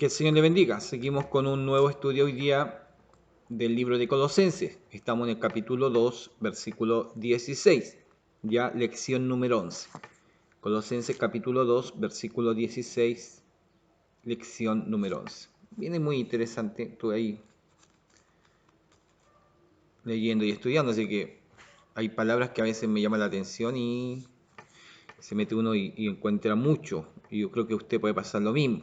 Que el Señor le bendiga. Seguimos con un nuevo estudio hoy día del libro de Colosenses. Estamos en el capítulo 2, versículo 16, ya lección número 11. Colosenses capítulo 2, versículo 16, lección número 11. Viene muy interesante, estuve ahí leyendo y estudiando, así que hay palabras que a veces me llaman la atención y se mete uno y encuentra mucho. Y yo creo que usted puede pasar lo mismo.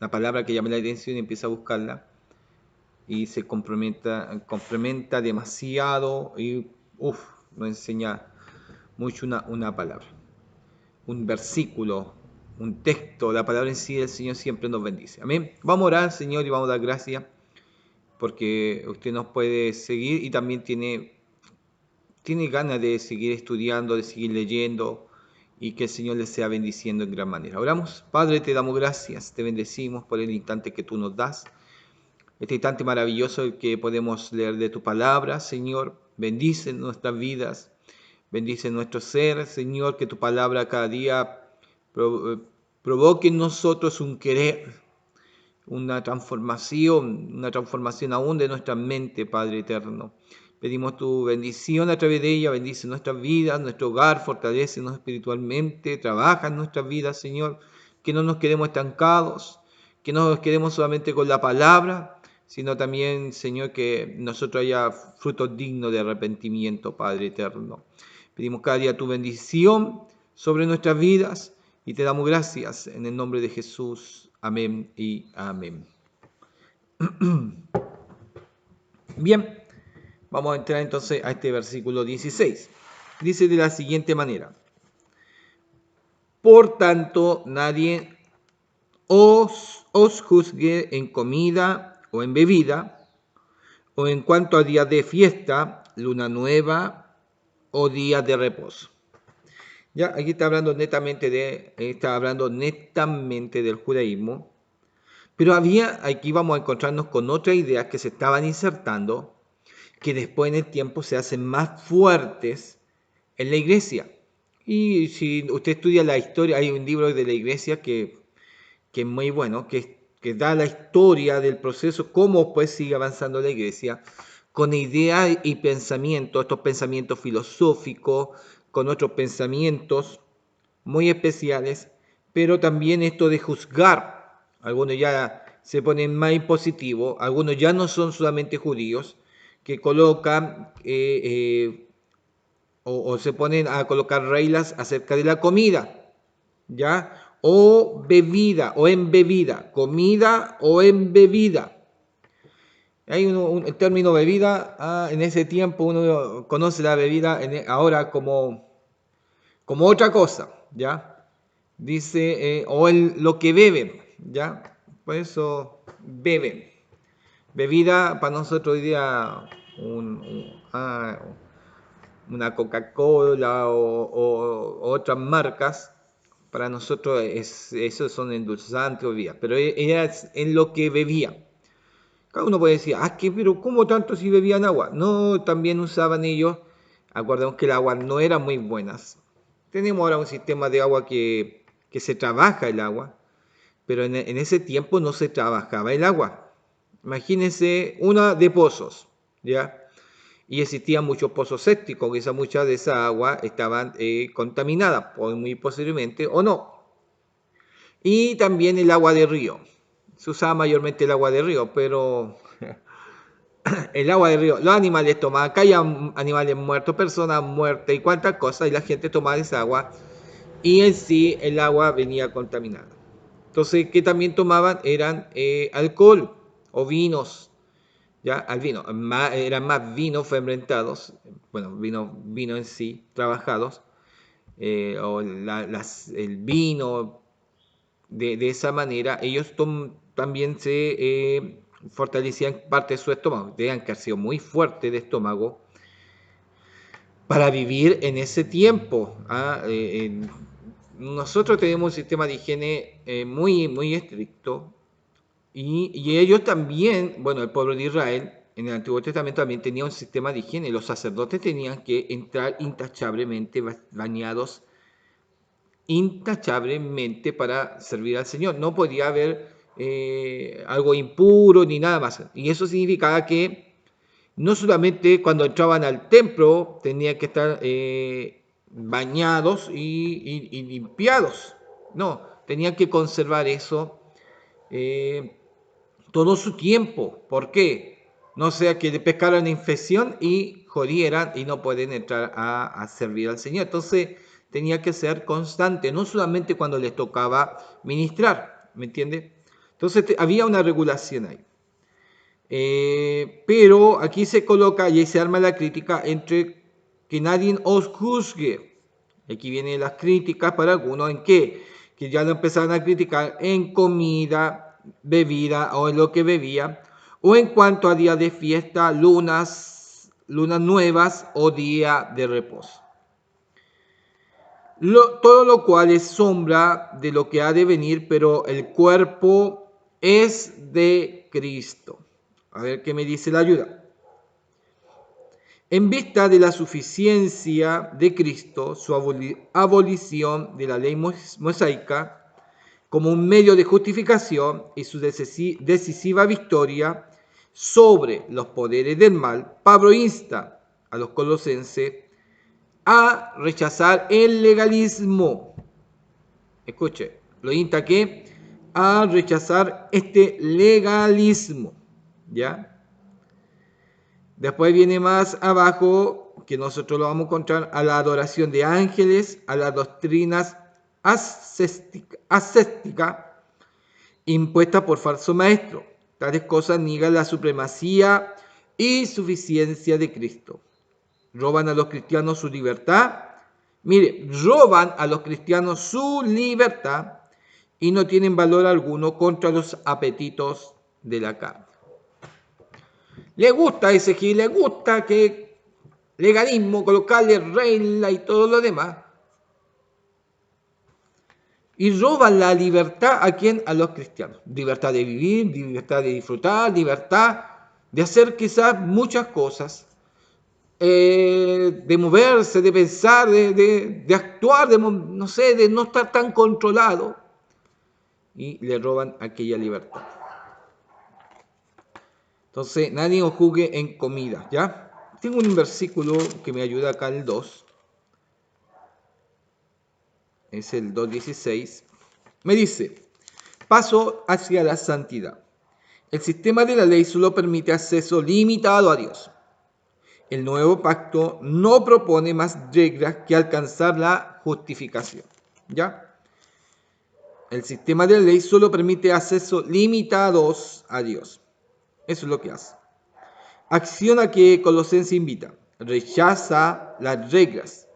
La palabra que llama la atención y empieza a buscarla y se complementa demasiado y nos enseña mucho una palabra, un versículo, un texto, la palabra en sí del Señor siempre nos bendice. Amén. Vamos a orar, Señor, y vamos a dar gracias porque usted nos puede seguir y también tiene ganas de seguir estudiando, de seguir leyendo y que el Señor le sea bendiciendo en gran manera. Oramos. Padre, te damos gracias, te bendecimos por el instante que tú nos das. Este instante maravilloso que podemos leer de tu palabra, Señor. Bendice nuestras vidas, bendice nuestro ser, Señor, que tu palabra cada día provoque en nosotros un querer, una transformación aún de nuestra mente, Padre eterno. Pedimos tu bendición a través de ella, bendice nuestras vidas, nuestro hogar, fortalécenos espiritualmente, trabaja en nuestras vidas, Señor, que no nos quedemos estancados, que no nos quedemos solamente con la palabra, sino también, Señor, que nosotros haya frutos dignos de arrepentimiento, Padre eterno. Pedimos cada día tu bendición sobre nuestras vidas y te damos gracias en el nombre de Jesús. Amén y amén. Bien, vamos a entrar entonces a este versículo 16. Dice de la siguiente manera: por tanto, nadie os juzgue en comida o en bebida, o en cuanto a días de fiesta, luna nueva o días de reposo. Ya, aquí está hablando netamente del judaísmo, pero aquí vamos a encontrarnos con otras ideas que se estaban insertando, que después en el tiempo se hacen más fuertes en la iglesia. Y si usted estudia la historia, hay un libro de la iglesia que es muy bueno, que da la historia del proceso, cómo pues sigue avanzando la iglesia, con ideas y pensamientos, estos pensamientos filosóficos, con otros pensamientos muy especiales, pero también esto de juzgar. Algunos ya se ponen más impositivos, algunos ya no son solamente judíos, que colocan o se ponen a colocar reglas acerca de la comida, ¿ya? O bebida, o en bebida, comida o en bebida. Hay el término bebida, en ese tiempo uno conoce la bebida ahora como otra cosa, ¿ya? Dice, lo que beben, ¿ya? Por eso beben. Bebida para nosotros hoy día una Coca-Cola o otras marcas, para nosotros esos son endulzantes o bebidas, pero era en lo que bebía. Cada uno puede decir, pero ¿cómo tanto si bebían agua? No, también usaban ellos, acordemos que el agua no era muy buenas. Tenemos ahora un sistema de agua que se trabaja el agua, pero en ese tiempo no se trabajaba el agua. Imagínense una de pozos, ¿ya? Y existían muchos pozos sépticos, quizá muchas de esa agua estaban contaminadas, muy posiblemente, o no. Y también el agua de río. Se usaba mayormente el agua de río, pero el agua de río, los animales tomaban, caían animales muertos, personas muertas y cuantas cosas, y la gente tomaba esa agua, y en sí el agua venía contaminada. Entonces, ¿qué también tomaban? Eran alcohol o vinos, ¿ya? Al vino, eran más vinos fermentados, bueno, vino en sí, trabajados, o el vino, de esa manera, ellos también se fortalecían parte de su estómago, tenían que haber sido muy fuerte de estómago para vivir en ese tiempo. Nosotros tenemos un sistema de higiene muy, muy estricto y ellos también, bueno, el pueblo de Israel en el Antiguo Testamento también tenía un sistema de higiene. Los sacerdotes tenían que entrar intachablemente bañados, intachablemente para servir al Señor. No podía haber algo impuro ni nada más. Y eso significaba que no solamente cuando entraban al templo tenían que estar bañados y limpiados, no, tenían que conservar eso todo su tiempo. ¿Por qué? No sea que le pescaran infección y jodieran y no pueden entrar a servir al Señor. Entonces tenía que ser constante, no solamente cuando les tocaba ministrar, ¿me entiende? Entonces había una regulación ahí. Pero aquí se coloca y ahí se arma la crítica entre que nadie os juzgue. Aquí vienen las críticas para algunos en qué, que ya lo empezaron a criticar en comida, bebida o en lo que bebía, o en cuanto a día de fiesta, lunas nuevas o día de reposo. Todo lo cual es sombra de lo que ha de venir, pero el cuerpo es de Cristo. A ver qué me dice la ayuda. En vista de la suficiencia de Cristo, su abolición de la ley mosaica como un medio de justificación y su decisiva victoria sobre los poderes del mal, Pablo insta a los colosenses a rechazar el legalismo. Escuche, lo insta que a rechazar este legalismo, ¿ya? Después viene más abajo, que nosotros lo vamos a encontrar, a la adoración de ángeles, a las doctrinas ascéticas impuestas por falso maestro. Tales cosas niegan la supremacía y suficiencia de Cristo. Roban a los cristianos su libertad. Mire, roban a los cristianos su libertad y no tienen valor alguno contra los apetitos de la carne. Le gusta ese que le gusta que legalismo, colocarle regla y todo lo demás. Y roban la libertad a quién? A los cristianos. Libertad de vivir, libertad de disfrutar, libertad de hacer quizás muchas cosas, de moverse, de pensar, de actuar, no sé, de no estar tan controlado. Y le roban aquella libertad. Entonces, nadie os juzgue en comida, ¿ya? Tengo un versículo que me ayuda acá, el 2. Es el 2.16. Me dice, paso hacia la santidad. El sistema de la ley solo permite acceso limitado a Dios. El nuevo pacto no propone más reglas que alcanzar la justificación, ¿ya? El sistema de la ley solo permite acceso limitados a Dios. Eso es lo que hace. Acción a que Colosenses invita. Rechaza las reglas,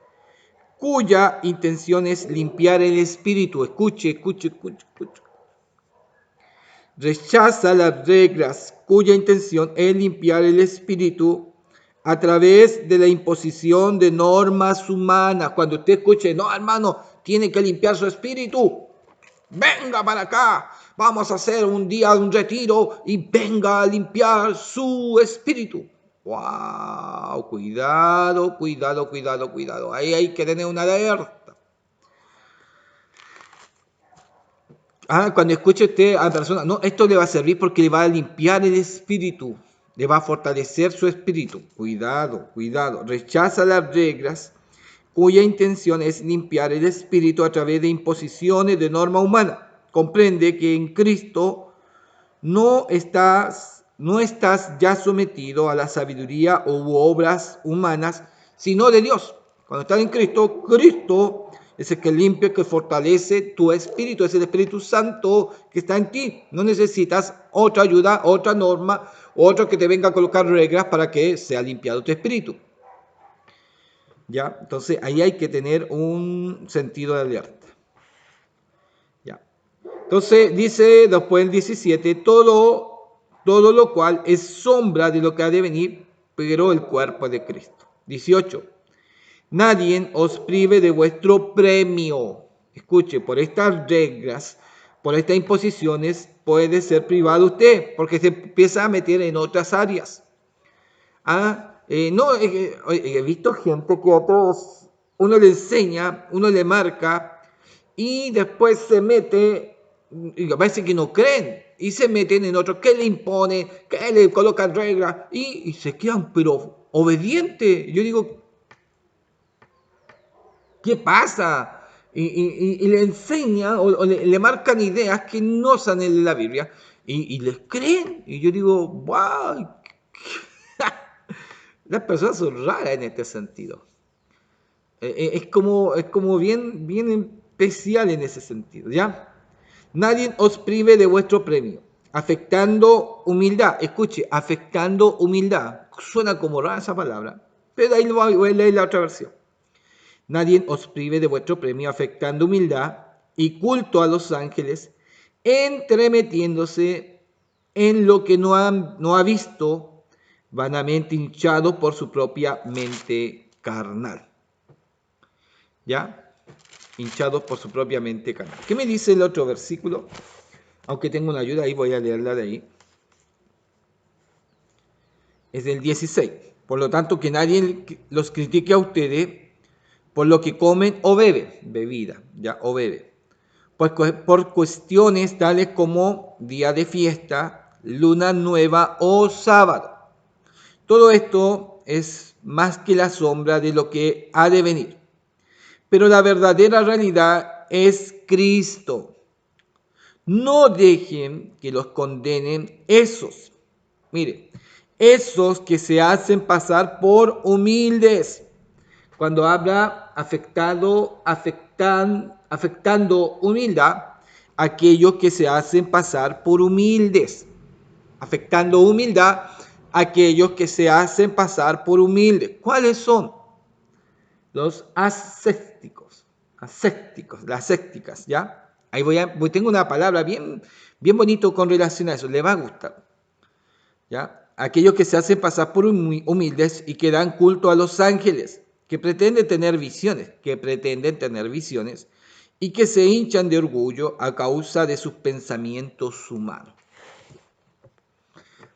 cuya intención es limpiar el espíritu. Escuche. Rechaza las reglas, cuya intención es limpiar el espíritu a través de la imposición de normas humanas. Cuando usted escuche, no, hermano, tiene que limpiar su espíritu. Venga para acá, vamos a hacer un día un retiro y venga a limpiar su espíritu. ¡Wow! Cuidado. Ahí hay que tener una alerta. Cuando escuche usted a la persona, no, esto le va a servir porque le va a limpiar el espíritu, le va a fortalecer su espíritu. Cuidado. Rechaza las reglas cuya intención es limpiar el espíritu a través de imposiciones de norma humana. Comprende que en Cristo no estás ya sometido a la sabiduría u obras humanas, sino de Dios. Cuando estás en Cristo, Cristo es el que limpia, que fortalece tu espíritu, es el Espíritu Santo que está en ti. No necesitas otra ayuda, otra norma, otro que te venga a colocar reglas para que sea limpiado tu espíritu. ¿Ya? Entonces ahí hay que tener un sentido de alerta. ¿Ya? Entonces dice después el 17, todo lo cual es sombra de lo que ha de venir, pero el cuerpo de Cristo. 18, nadie os prive de vuestro premio. Escuche, por estas reglas, por estas imposiciones, puede ser privado usted, porque se empieza a meter en otras áreas. He visto gente que a otros uno le enseña, uno le marca y después se mete y parece que no creen y se meten en otros que le imponen, que le colocan reglas y se quedan pero obedientes. Yo digo, ¿qué pasa? Y le enseñan o le marcan ideas que no están en la Biblia y les creen. Y yo digo, wow, las personas son raras en este sentido. Es como bien especial en ese sentido, ¿ya? Nadie os prive de vuestro premio, afectando humildad. Escuche, afectando humildad. Suena como rara esa palabra, pero ahí voy a leer la otra versión. Nadie os prive de vuestro premio, afectando humildad y culto a los ángeles, entremetiéndose en lo que no ha visto, vanamente hinchado por su propia mente carnal. ¿Ya? Hinchados por su propia mente carnal. ¿Qué me dice el otro versículo? Aunque tengo una ayuda ahí, voy a leerla de ahí. Es del 16. Por lo tanto, que nadie los critique a ustedes por lo que comen o beben, bebida, ya, o bebe. Pues por cuestiones tales como día de fiesta, luna nueva o sábado. Todo esto es más que la sombra de lo que ha de venir. Pero la verdadera realidad es Cristo. No dejen que los condenen esos. Mire, esos que se hacen pasar por humildes. Cuando habla afectando humildad, aquellos que se hacen pasar por humildes. Afectando humildad, aquellos que se hacen pasar por humildes. ¿Cuáles son? Los ascéticos, las ascéticas, ¿ya? Ahí tengo una palabra bien bonito con relación a eso, le va a gustar, ¿ya? Aquellos que se hacen pasar por humildes y que dan culto a los ángeles, que pretenden tener visiones, y que se hinchan de orgullo a causa de sus pensamientos humanos.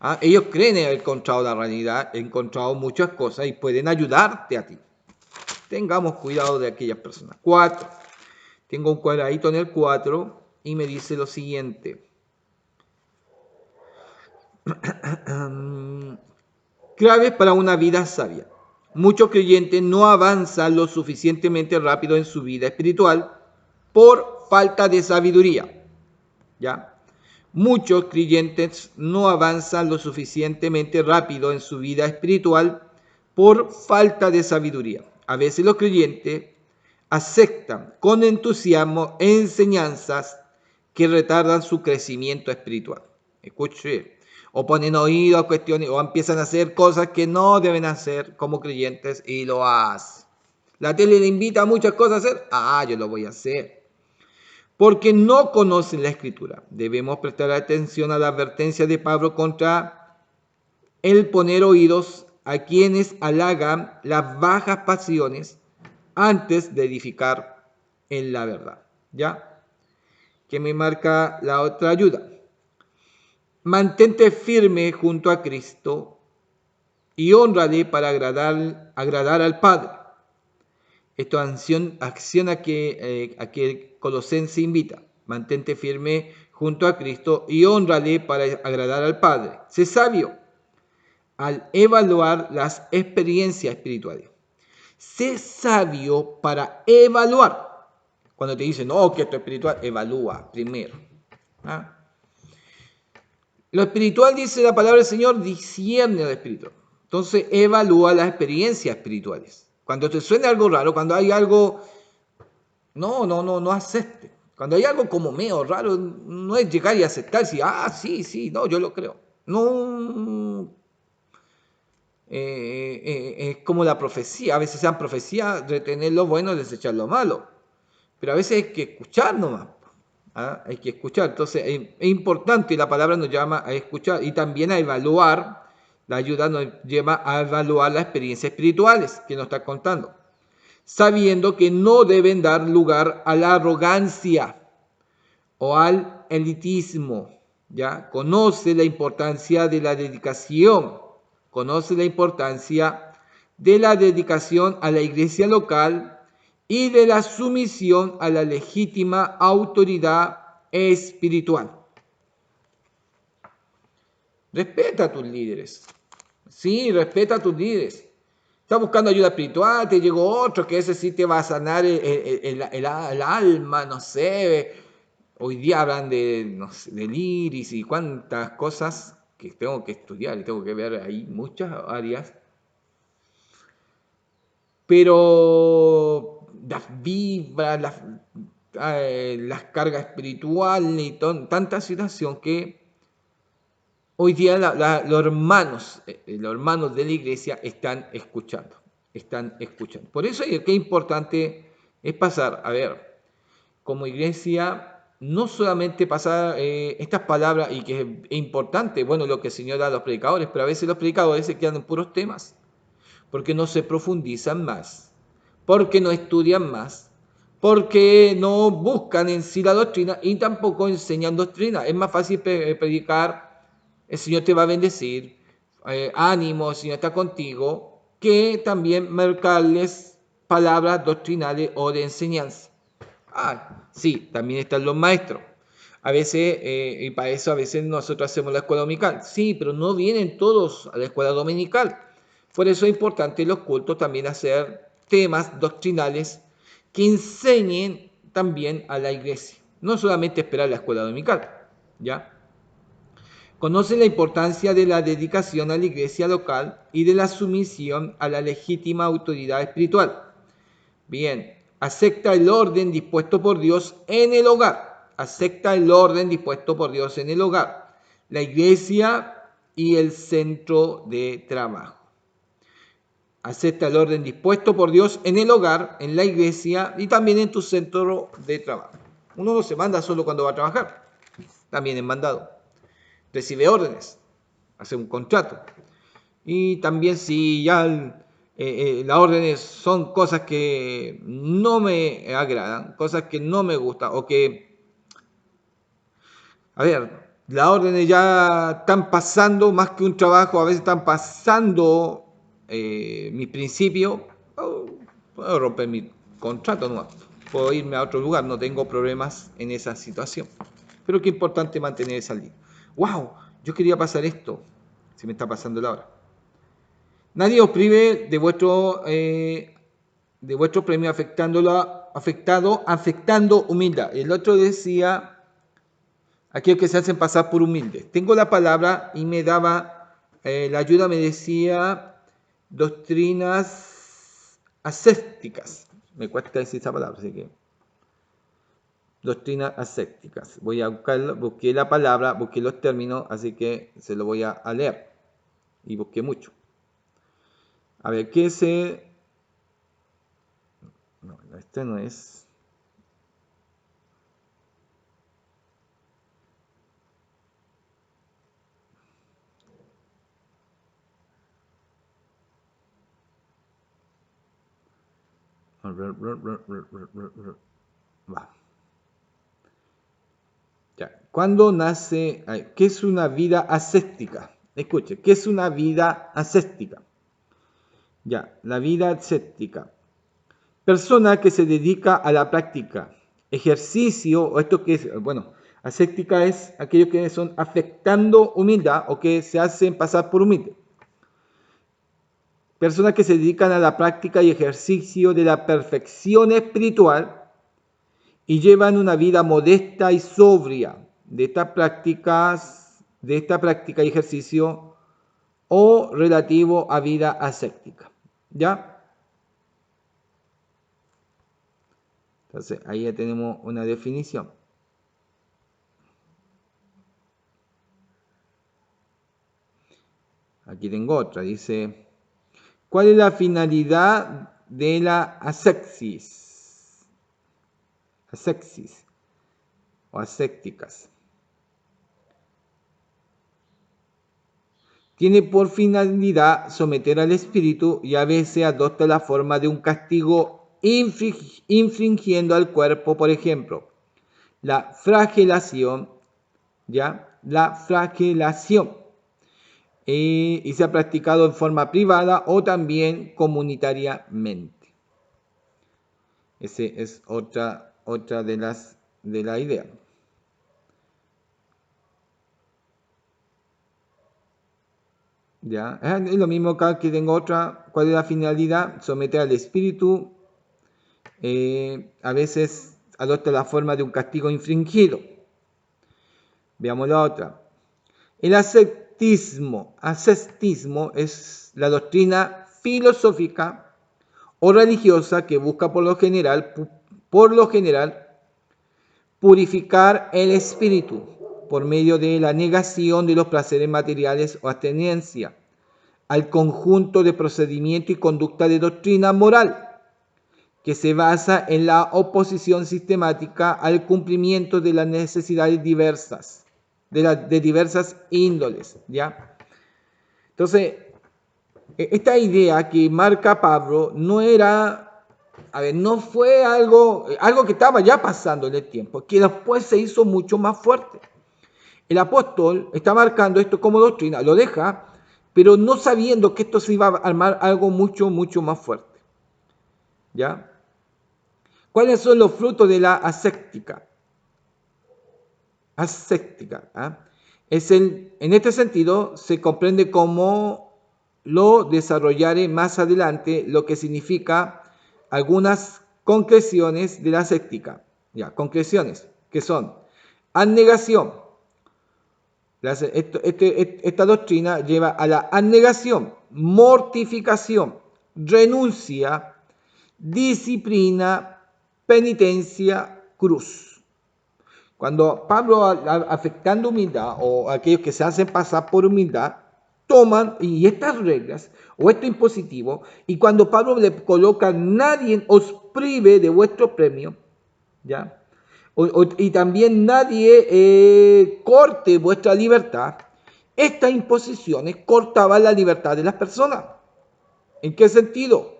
¿Ah? Ellos creen haber encontrado la realidad, han encontrado muchas cosas y pueden ayudarte a ti. Tengamos cuidado de aquellas personas. 4. Tengo un cuadradito en el 4 y me dice lo siguiente. Claves para una vida sabia. Muchos creyentes no avanzan lo suficientemente rápido en su vida espiritual por falta de sabiduría. ¿Ya? Muchos creyentes no avanzan lo suficientemente rápido en su vida espiritual por falta de sabiduría. A veces los creyentes aceptan con entusiasmo enseñanzas que retardan su crecimiento espiritual. Escuche, o ponen oído a cuestiones o empiezan a hacer cosas que no deben hacer como creyentes y lo hacen. La tele le invita a muchas cosas a hacer, yo lo voy a hacer. Porque no conocen la Escritura. Debemos prestar atención a la advertencia de Pablo contra el poner oídos a quienes halagan las bajas pasiones antes de edificar en la verdad. ¿Ya? Que me marca la otra ayuda. Mantente firme junto a Cristo y hónrale para agradar al Padre. Esto acción a que Colosense invita. Mantente firme junto a Cristo y hónrale para agradar al Padre. Sé sabio al evaluar las experiencias espirituales. Sé sabio para evaluar. Cuando te dicen, no, que esto es espiritual, evalúa primero. ¿Ah? Lo espiritual, dice la palabra del Señor, discierne lo espiritual. Entonces, evalúa las experiencias espirituales. Cuando te suene algo raro, cuando hay algo, no acepte. Cuando hay algo como medio raro, no es llegar y aceptar, si, sí, no, yo lo creo. No, es como la profecía. A veces sean profecías, retener lo bueno, desechar lo malo. Pero a veces hay que escuchar nomás. Hay que escuchar. Entonces es importante y la palabra nos llama a escuchar y también a evaluar. La ayuda nos lleva a evaluar las experiencias espirituales que nos está contando, sabiendo que no deben dar lugar a la arrogancia o al elitismo. ¿Ya? Conoce la importancia de la dedicación. Conoce la importancia de la dedicación a la iglesia local y de la sumisión a la legítima autoridad espiritual. Respeta a tus líderes. Sí, respeta a tus líderes. Estás buscando ayuda espiritual, te llegó otro que ese sí te va a sanar el alma, no sé. Hoy día hablan de, no sé, del iris y cuántas cosas que tengo que estudiar y tengo que ver ahí muchas áreas. Pero las vibras, las cargas espirituales y tanta situación que hoy día los hermanos de la iglesia están escuchando, están escuchando. Por eso qué importante es pasar, a ver, como iglesia, no solamente pasar estas palabras y que es importante, bueno, lo que el Señor da a los predicadores, pero a veces los predicadores se quedan en puros temas, porque no se profundizan más, porque no estudian más, porque no buscan en sí la doctrina y tampoco enseñan doctrina. Es más fácil predicar, el Señor te va a bendecir, ánimo, el Señor está contigo, que también marcarles palabras doctrinales o de enseñanza. Ah, sí, también están los maestros. A veces, y para eso a veces nosotros hacemos la escuela dominical. Sí, pero no vienen todos a la escuela dominical. Por eso es importante en los cultos también hacer temas doctrinales que enseñen también a la iglesia. No solamente esperar la escuela dominical, ¿ya? Conoce la importancia de la dedicación a la iglesia local y de la sumisión a la legítima autoridad espiritual. Bien, acepta el orden dispuesto por Dios en el hogar. Acepta el orden dispuesto por Dios en el hogar, la iglesia y el centro de trabajo. Acepta el orden dispuesto por Dios en el hogar, en la iglesia y también en tu centro de trabajo. Uno no se manda solo cuando va a trabajar, también es mandado. Recibe órdenes, hace un contrato. Y también si ya las órdenes son cosas que no me agradan, cosas que no me gustan, o que, a ver, las órdenes ya están pasando más que un trabajo, a veces están pasando mis principios, puedo romper mi contrato, no, puedo irme a otro lugar, no tengo problemas en esa situación. Pero qué importante mantener esa línea. ¡Wow! Yo quería pasar esto, se me está pasando la hora. Nadie os prive de vuestro premio afectando humildad. El otro decía, aquellos que se hacen pasar por humildes. Tengo la palabra y me daba, la ayuda me decía, doctrinas ascéticas. Me cuesta decir esa palabra, así que doctrinas ascéticas. Voy a buscarlo, busqué la palabra, busqué los términos, así que se lo voy a leer. Y busqué mucho. A ver, ¿qué se...? No, este no es. Va. Ya. ¿Cuándo nace? ¿Qué es una vida ascética? Escuche, ¿qué es una vida ascética? Ya, la vida ascética. Persona que se dedica a la práctica, ejercicio, o esto que es, bueno, ascética es aquellos que son afectando humildad o que se hacen pasar por humilde. Personas que se dedican a la práctica y ejercicio de la perfección espiritual y llevan una vida modesta y sobria de esta práctica y ejercicio o relativo a vida ascética. ¿Ya? Entonces, ahí ya tenemos una definición. Aquí tengo otra, dice, ¿cuál es la finalidad de la ascéxis? Ascéxis o ascéticas. Tiene por finalidad someter al espíritu y a veces adopta la forma de un castigo infringiendo al cuerpo, por ejemplo, la flagelación, ¿ya? La flagelación. Y se ha practicado en forma privada o también comunitariamente. Esa es otra de la idea. ¿Ya? Es lo mismo acá que tengo otra. ¿Cuál es la finalidad? Someter al espíritu. A veces adopta la forma de un castigo infringido. Veamos la otra. El ascetismo es la doctrina filosófica o religiosa que busca por lo general purificar el espíritu por medio de la negación de los placeres materiales o abstenencia al conjunto de procedimiento y conducta de doctrina moral que se basa en la oposición sistemática al cumplimiento de las necesidades diversas, de diversas índoles, ¿ya? Entonces, esta idea que marca Pablo no era, no fue algo que estaba ya pasando en el tiempo, que después se hizo mucho más fuerte. El apóstol está marcando esto como doctrina, lo deja, pero no sabiendo que esto se iba a armar algo mucho, mucho más fuerte, ¿ya? ¿Cuáles son los frutos de la ascética? ¿Ah? En este sentido, se comprende como lo desarrollaré más adelante, lo que significa algunas concreciones de la ascética. Ya, concreciones, que son abnegación. Esta doctrina lleva a la abnegación, mortificación, renuncia, disciplina, penitencia, cruz. Cuando Pablo, afectando humildad, o aquellos que se hacen pasar por humildad, toman y estas reglas o esto impositivo, y cuando Pablo le coloca, nadie os prive de vuestro premio, ¿ya? Y también nadie corte vuestra libertad, estas imposiciones cortaban la libertad de las personas. ¿En qué sentido?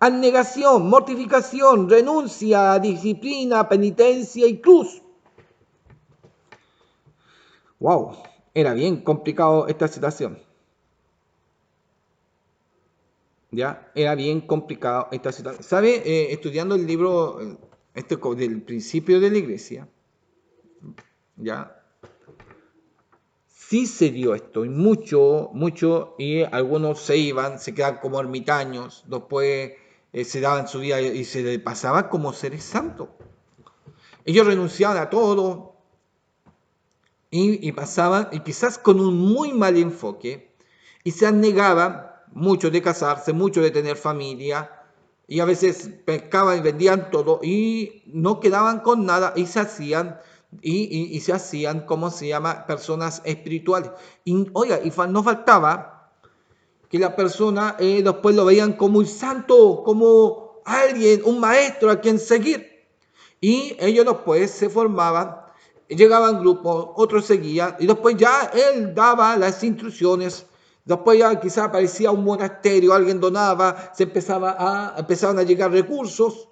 Abnegación, mortificación, renuncia, disciplina, penitencia y cruz. Wow, era bien complicado esta situación. ¿Ya? Era bien complicado esta situación. ¿Sabe? Estudiando el libro del principio de la iglesia, ¿ya? Sí se dio esto, y mucho, mucho, y algunos se iban, se quedaban como ermitaños, después se daban su vida y se le pasaban como seres santos. Ellos renunciaban a todo y pasaban, y quizás con un muy mal enfoque, y se negaban mucho de casarse, mucho de tener familia, y a veces pescaban y vendían todo, y no quedaban con nada, y se hacían y se hacían, ¿cómo se llama?, personas espirituales. Y, oiga, y no faltaba que la persona después lo veían como un santo, como alguien, un maestro a quien seguir. Y ellos después se formaban, llegaban grupos, otros seguían, y después ya él daba las instrucciones. Después ya quizás aparecía un monasterio, alguien donaba, empezaban a llegar recursos.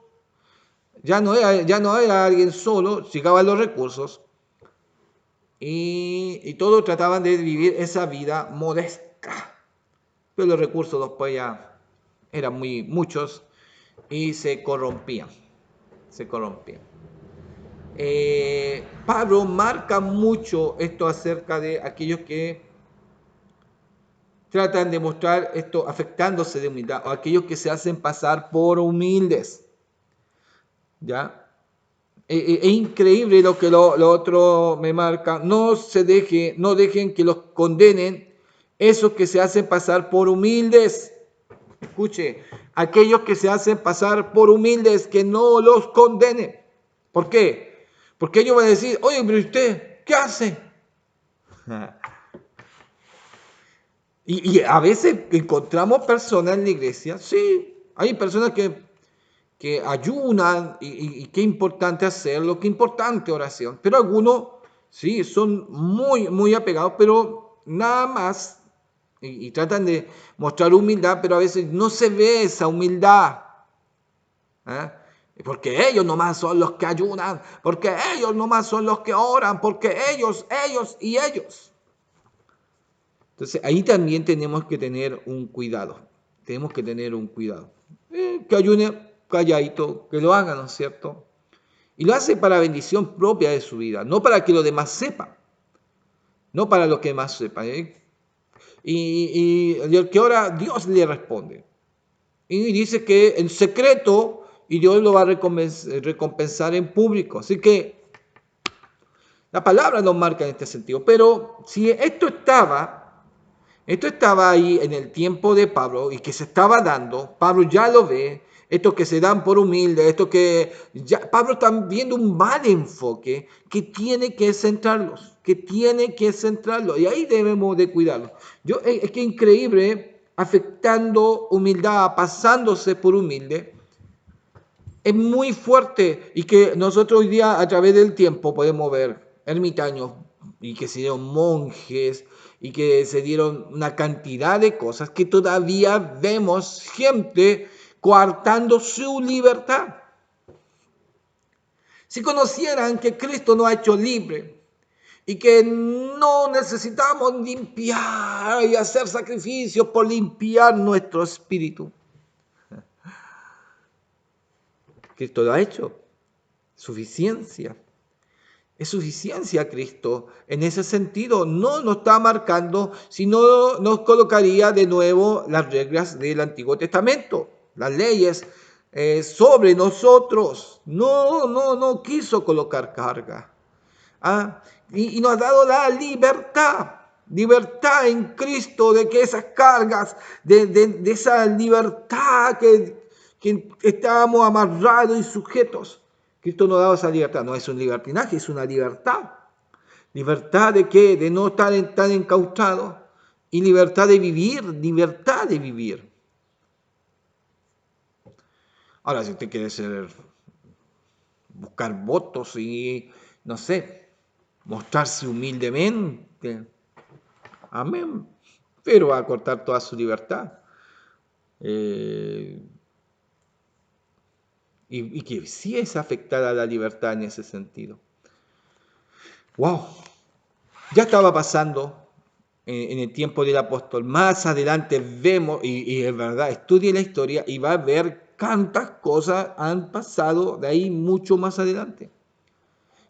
Ya no era alguien solo, llegaban los recursos. Y todos trataban de vivir esa vida modesta. Pero los recursos después ya eran muchos y se corrompían. Se corrompían. Pablo marca mucho esto acerca de aquellos que tratan de mostrar esto afectándose de humildad, o aquellos que se hacen pasar por humildes. ¿Ya? Es increíble lo que lo otro me marca. No dejen que los condenen esos que se hacen pasar por humildes. Escuche, aquellos que se hacen pasar por humildes, que no los condenen. ¿Por qué? Porque ellos van a decir, oye, pero usted, ¿qué hace? Y a veces encontramos personas en la iglesia, sí, hay personas que ayunan y qué importante hacerlo, qué importante oración, pero algunos, sí, son muy, muy apegados, pero nada más, y tratan de mostrar humildad, pero a veces no se ve esa humildad. ¿Eh? Porque ellos nomás son los que ayunan, porque ellos nomás son los que oran, porque ellos y ellos. Entonces ahí también tenemos que tener un cuidado. Tenemos que tener un cuidado. Que ayune calladito, que lo haga, ¿no es cierto? Y lo hace para bendición propia de su vida, no para que los demás sepan. No para los que más sepan. y el que ora, Dios le responde. Y dice que en secreto y Dios lo va a recompensar en público. Así que la palabra nos marca en este sentido. Pero si esto estaba ahí en el tiempo de Pablo y que se estaba dando, Pablo ya lo ve, estos que se dan por humildes, esto que ya, Pablo está viendo un mal enfoque que tiene que centrarlos, y ahí debemos de cuidarlos. Es que increíble, afectando humildad, pasándose por humilde, es muy fuerte y que nosotros hoy día a través del tiempo podemos ver ermitaños y que se dieron monjes y que se dieron una cantidad de cosas que todavía vemos gente coartando su libertad. Si conocieran que Cristo nos ha hecho libre y que no necesitamos limpiar y hacer sacrificios por limpiar nuestro espíritu. Cristo lo ha hecho. Suficiencia. Es suficiencia Cristo. En ese sentido, no nos está marcando, sino nos colocaría de nuevo las reglas del Antiguo Testamento, las leyes sobre nosotros. No quiso colocar carga. Y nos ha dado la libertad en Cristo, de que esas cargas, de esa libertad que estábamos amarrados y sujetos. Cristo nos ha dado esa libertad. No es un libertinaje, es una libertad. ¿Libertad de qué? De no estar tan encaustrado. Y libertad de vivir. Ahora, si usted quiere buscar votos y, no sé, mostrarse humildemente, amén, pero va a cortar toda su libertad. Y que sí es afectada la libertad en ese sentido. ¡Wow! Ya estaba pasando en el tiempo del apóstol. Más adelante vemos, y es verdad, estudie la historia y va a ver cuántas cosas han pasado de ahí mucho más adelante.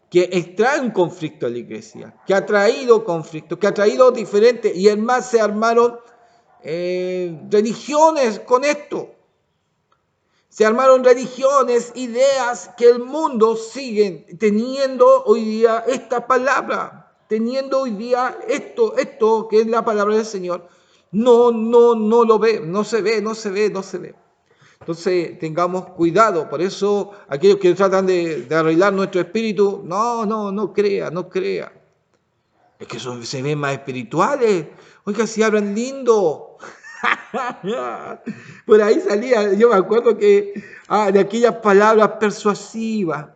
Que extrae un conflicto a la iglesia, que ha traído conflictos, que ha traído diferentes, y además se armaron religiones con esto. Se armaron religiones, ideas que el mundo sigue teniendo hoy día esta palabra, teniendo hoy día esto que es la palabra del Señor. No lo ve, no se ve. Entonces tengamos cuidado, por eso aquellos que tratan de arreglar nuestro espíritu, no crea. Es que se ven más espirituales, oiga, si hablan lindo. Por ahí salía, yo me acuerdo que de aquellas palabras persuasivas,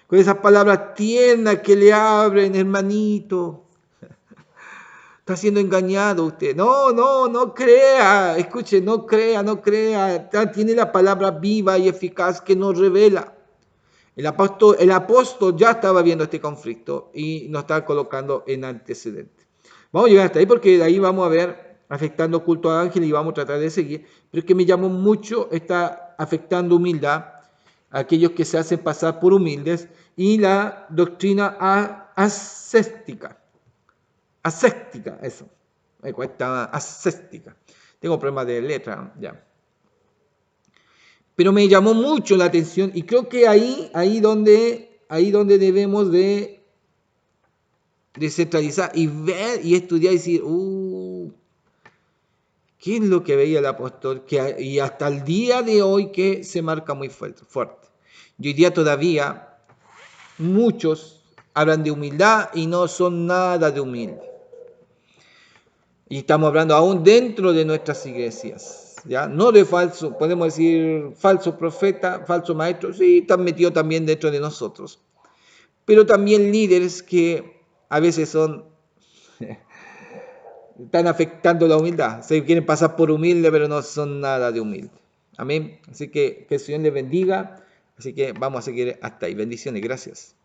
con esas palabras tiernas que le abren, hermanito. Está siendo engañado usted. No crea. Escuche, no crea. Tiene la palabra viva y eficaz que nos revela. El apóstol ya estaba viendo este conflicto y nos está colocando en antecedentes. Vamos a llegar hasta ahí porque de ahí vamos a ver afectando culto a ángeles y vamos a tratar de seguir. Pero es que me llamó mucho, está afectando humildad a aquellos que se hacen pasar por humildes y la doctrina ascética. Eso. Me cuesta ascética. Tengo problemas de letra, ya. Pero me llamó mucho la atención y creo que ahí donde debemos de descentralizar y ver y estudiar y decir, ¿qué es lo que veía el apóstol? Y hasta el día de hoy que se marca muy fuerte. Y hoy día todavía muchos hablan de humildad y no son nada de humildes. Y estamos hablando aún dentro de nuestras iglesias, ¿ya? No de falso, podemos decir falso profeta, falso maestro, sí, están metidos también dentro de nosotros. Pero también líderes que a veces están afectando la humildad. Se quieren pasar por humilde, pero no son nada de humilde. Amén. Así que el Señor les bendiga. Así que vamos a seguir hasta ahí. Bendiciones, gracias.